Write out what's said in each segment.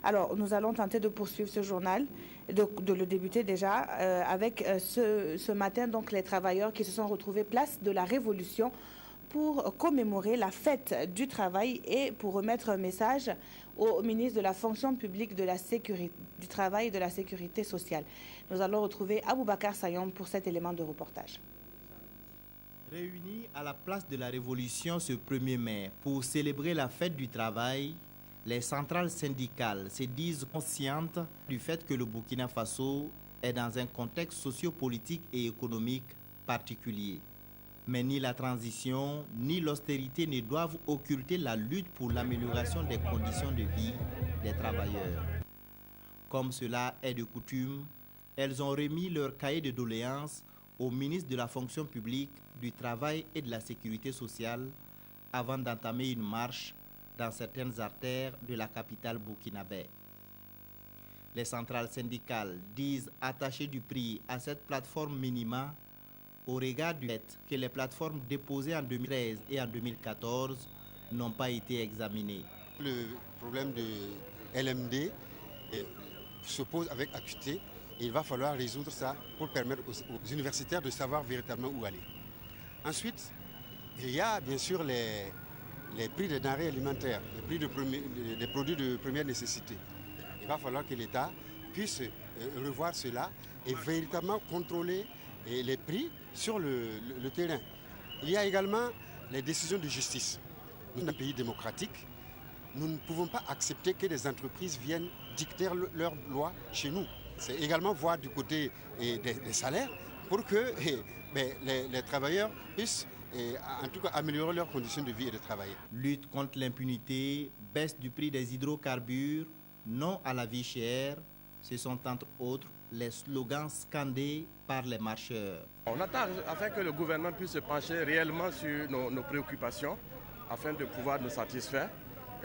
Alors, nous allons tenter de poursuivre ce journal, de le débuter déjà, avec ce matin, donc, les travailleurs qui se sont retrouvés place de la Révolution pour commémorer la fête du travail et pour remettre un message au ministre de la fonction publique, de la sécurité, du travail et de la sécurité sociale. Nous allons retrouver Aboubacar Sayom pour cet élément de reportage. Réunis à la place de la Révolution ce 1er mai pour célébrer la fête du travail, les centrales syndicales se disent conscientes du fait que le Burkina Faso est dans un contexte sociopolitique et économique particulier. Mais ni la transition ni l'austérité ne doivent occulter la lutte pour l'amélioration des conditions de vie des travailleurs. Comme cela est de coutume, elles ont remis leur cahier de doléances au ministre de la fonction publique, du travail et de la sécurité sociale avant d'entamer une marche dans certaines artères de la capitale burkinabé. Les centrales syndicales disent attacher du prix à cette plateforme minima au regard du fait que les plateformes déposées en 2013 et en 2014 n'ont pas été examinées. Le problème de LMD se pose avec acuité et il va falloir résoudre ça pour permettre aux universitaires de savoir véritablement où aller. Ensuite, il y a bien sûr les prix des denrées alimentaires, les prix des produits de première nécessité. Il va falloir que l'État puisse revoir cela et véritablement contrôler les prix sur le terrain. Il y a également les décisions de justice. Nous sommes un pays démocratique. Nous ne pouvons pas accepter que des entreprises viennent dicter leurs lois chez nous. C'est également voir du côté des salaires pour que les travailleurs puissent en tout cas améliorer leurs conditions de vie et de travail. Lutte contre l'impunité, baisse du prix des hydrocarbures, non à la vie chère, ce sont entre autres les slogans scandés par les marcheurs. On attend afin que le gouvernement puisse se pencher réellement sur nos préoccupations afin de pouvoir nous satisfaire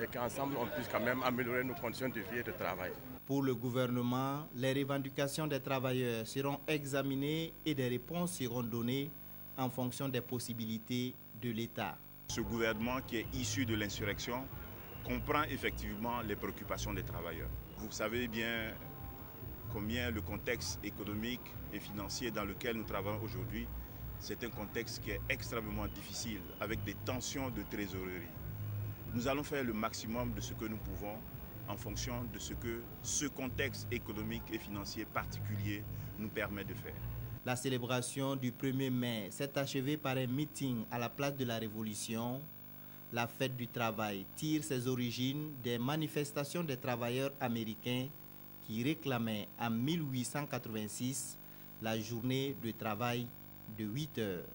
et qu'ensemble on puisse quand même améliorer nos conditions de vie et de travail. Pour le gouvernement, les revendications des travailleurs seront examinées et des réponses seront données en fonction des possibilités de l'État. Ce gouvernement qui est issu de l'insurrection comprend effectivement les préoccupations des travailleurs. Vous savez bien combien le contexte économique et financier dans lequel nous travaillons aujourd'hui, c'est un contexte qui est extrêmement difficile, avec des tensions de trésorerie. Nous allons faire le maximum de ce que nous pouvons en fonction de ce que ce contexte économique et financier particulier nous permet de faire. La célébration du 1er mai s'est achevée par un meeting à la place de la Révolution. La fête du travail tire ses origines des manifestations des travailleurs américains qui réclamaient en 1886 la journée de travail de 8 heures.